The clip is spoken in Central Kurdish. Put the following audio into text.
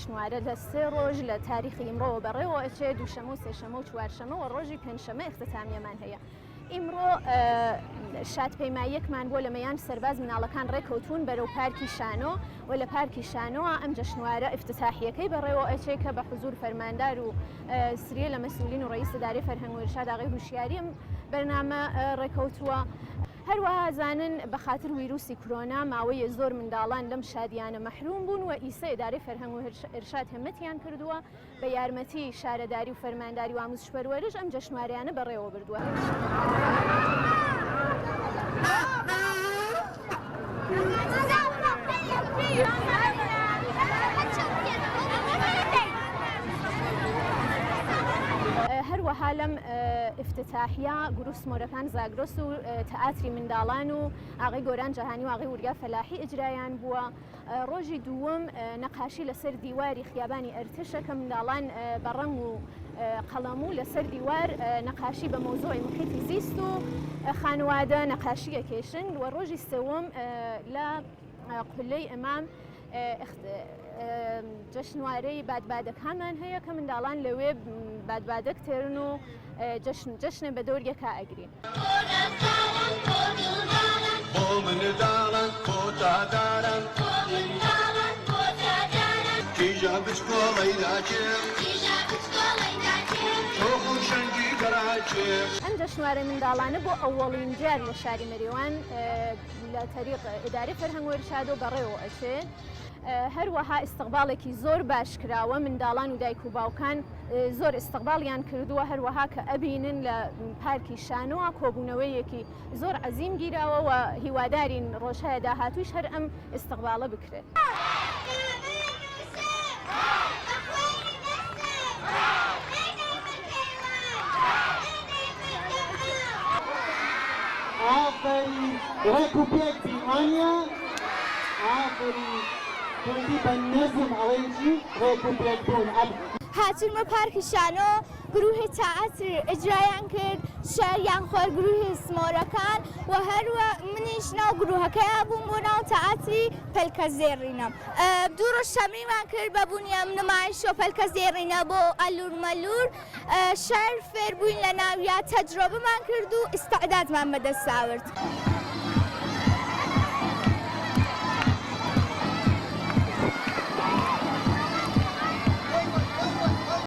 جەشنوارە لە 3 ڕۆژ لە تاریخی ئیمڕۆوە بەڕێوە ئەچێ دووشەمە و سێشەمە و چوارشەمە و ڕۆژی پێنجشەمە اختتامیەمان هەیە. ئیمڕۆ شادپەیماییەکمان بۆ لە مەیان سەرباز مناڵەکان ڕێکەوتون بەرەو پارکی شانۆ و لە پارکی شانۆوە ئەم جەشنوارە افتتاحیەکەی بەڕێوە ئەچێ کە بە حوزور فەرماندار و سریە لە مەسئولین و ڕئیس ئیدارەی فەرهەنگ و ئێرشاد ئاغای هوشیاری بەرنامە ڕێکەوتووە. هەروەها زانن بە خاتر ویروسی کۆرۆنا ماوەیە زۆر منداڵان لەم شادیانە مەحروم بوون و ئیسە ئیدارەی فەرهەنگ و ئێرشاد هەمەتیان کردووە بە یارمەتی شارەداری و فەرمانداری و ئامۆژپەروەریش ئەم جەشنوارەیانە بەڕێوە بردووە. هەروەها لەم افتتاحیە گروسمۆرەکان زاگرۆس و تەئاتری منداڵان و ئاغای گۆران جەهانی و ئاغای وریا فەلاحی ئیجرایان بووە. ڕۆژی دووەم نەقاشی لەسەر دیواری خیابانی ئەرتشە کە منداڵان بەڕەنگ و قەڵەم و لەسەر دیوار نەقاشی بە مۆزۆی محیطی زیست و خانوادە نەقاشی ئەکێشن و ڕۆژی سێوەم لە قولەی ئەمام جەشنوارەی بادبادەکانمان هەیە کە منداڵان لەوێ بادبادەک تێرن و جەشنێ بە دەوریەکە ئەگرین. ئەم جەشنوارە منداڵانە بۆ ئەوەڵین جار لە شاری مەریوان لە تەریق ئیدارەی فەرهەنگ و ئێرشاد بەڕێوە ئەچێ. هەروەها ئیستقباڵێکی زۆر باش کراوە، منداڵان و دایک و باوکان زۆر ئیستقباڵیان کردووە، هەروەها کە ئەبینن لە پارکی شانۆوە کۆبوونەوەیەکی زۆر عەزیم گیراوە و هیوادارین ڕۆژهایە داهاتوویش هەر ئەم ئیستقباڵە بکرێت. آفرین ڕێک و پێک بیمانە، ئافرین کردی بە نەزم ئەوەیشی ڕێک و پێک بوون. هاتوونمە پارکی شانۆ، گروهی تەئاتر ئیجرایان کرد، شاریان خوار گروهی سمۆرەکان و هەروە منیش ناو گروهەکەیە بووم بۆ ناو تەئاتری پەلکە زێڕینە. دوو ڕۆژ تەمرینمان کرد بە بوونیە نمایش و پەلکە زێڕینە بۆ ئەلور مەلور، شار فێر بووین لە ناویا، تەجربەمان کرد و ئیستعدادمان بەدەست ئاورد.